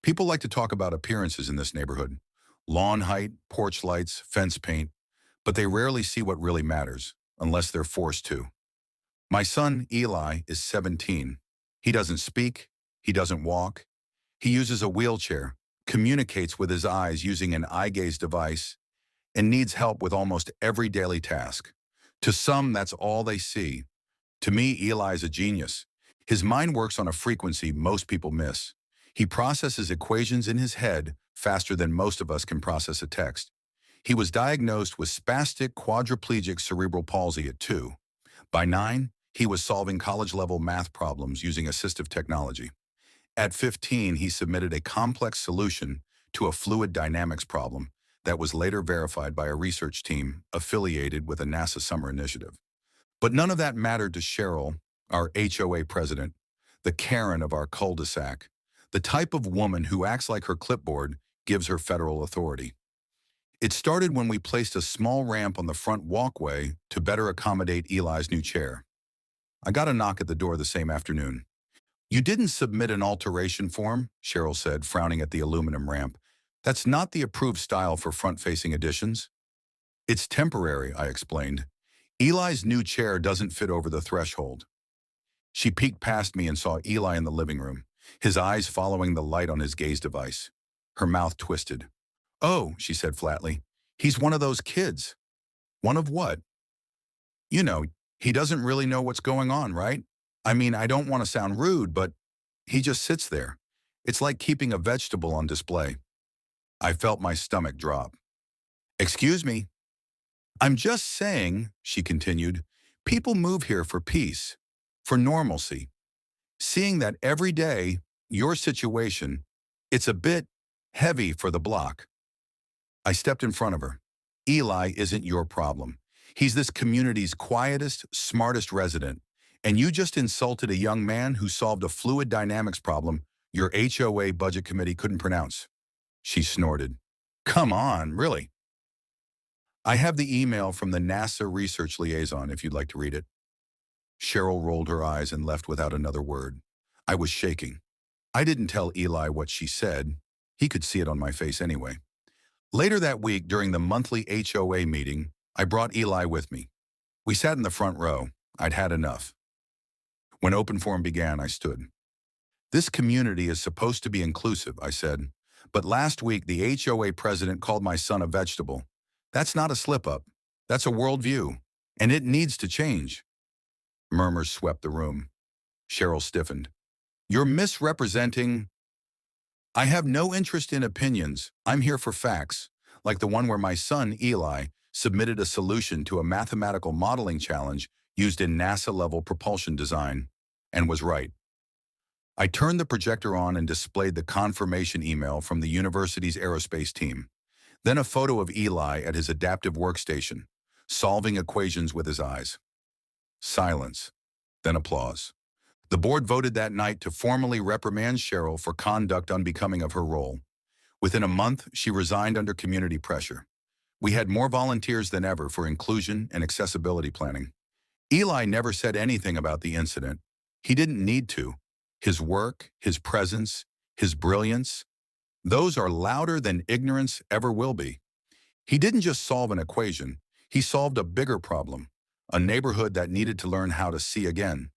People like to talk about appearances in this neighborhood. Lawn height, porch lights, fence paint, but they rarely see what really matters, unless they're forced to. My son, Eli, is 17. He doesn't speak, he doesn't walk, he uses a wheelchair, communicates with his eyes using an eye gaze device, and needs help with almost every daily task. To some, that's all they see. To me, Eli is a genius. His mind works on a frequency most people miss. He processes equations in his head faster than most of us can process a text. He was diagnosed with spastic quadriplegic cerebral palsy at 2. By 9, he was solving college-level math problems using assistive technology. At 15, he submitted a complex solution to a fluid dynamics problem that was later verified by a research team affiliated with a NASA summer initiative. But none of that mattered to Cheryl, our HOA president, the Karen of our cul-de-sac, the type of woman who acts like her clipboard gives her federal authority. It started when we placed a small ramp on the front walkway to better accommodate Eli's new chair. I got a knock at the door the same afternoon. "You didn't submit an alteration form," Cheryl said, frowning at the aluminum ramp. "That's not the approved style for front-facing additions." "It's temporary," I explained. "Eli's new chair doesn't fit over the threshold." She peeked past me and saw Eli in the living room, his eyes following the light on his gaze device. Her mouth twisted. "Oh," she said flatly, "he's one of those kids." "One of what?" "You know, he doesn't really know what's going on, right? I mean, I don't want to sound rude, but he just sits there. It's like keeping a vegetable on display." I felt my stomach drop. "Excuse me." "I'm just saying," she continued, "people move here for peace, for normalcy. Seeing that every day, your situation, it's a bit heavy for the block." I stepped in front of her. "Eli isn't your problem. He's this community's quietest, smartest resident, and you just insulted a young man who solved a fluid dynamics problem your HOA budget committee couldn't pronounce." She snorted. "Come on, really?" "I have the email from the NASA research liaison if you'd like to read it." Cheryl rolled her eyes and left without another word. I was shaking. I didn't tell Eli what she said. He could see it on my face anyway. Later that week, during the monthly HOA meeting, I brought Eli with me. We sat in the front row. I'd had enough. When open forum began, I stood. "This community is supposed to be inclusive," I said. "But last week, the HOA president called my son a vegetable. That's not a slip-up. That's a worldview. And it needs to change." Murmurs swept the room. Cheryl stiffened. "You're misrepresenting—" "I have no interest in opinions. I'm here for facts, like the one where my son, Eli, submitted a solution to a mathematical modeling challenge used in NASA-level propulsion design, and was right." I turned the projector on and displayed the confirmation email from the university's aerospace team, then a photo of Eli at his adaptive workstation, solving equations with his eyes. Silence, then applause. The board voted that night to formally reprimand Cheryl for conduct unbecoming of her role. Within a month, she resigned under community pressure. We had more volunteers than ever for inclusion and accessibility planning. Eli never said anything about the incident. He didn't need to. His work, his presence, his brilliance, those are louder than ignorance ever will be. He didn't just solve an equation. He solved a bigger problem, a neighborhood that needed to learn how to see again.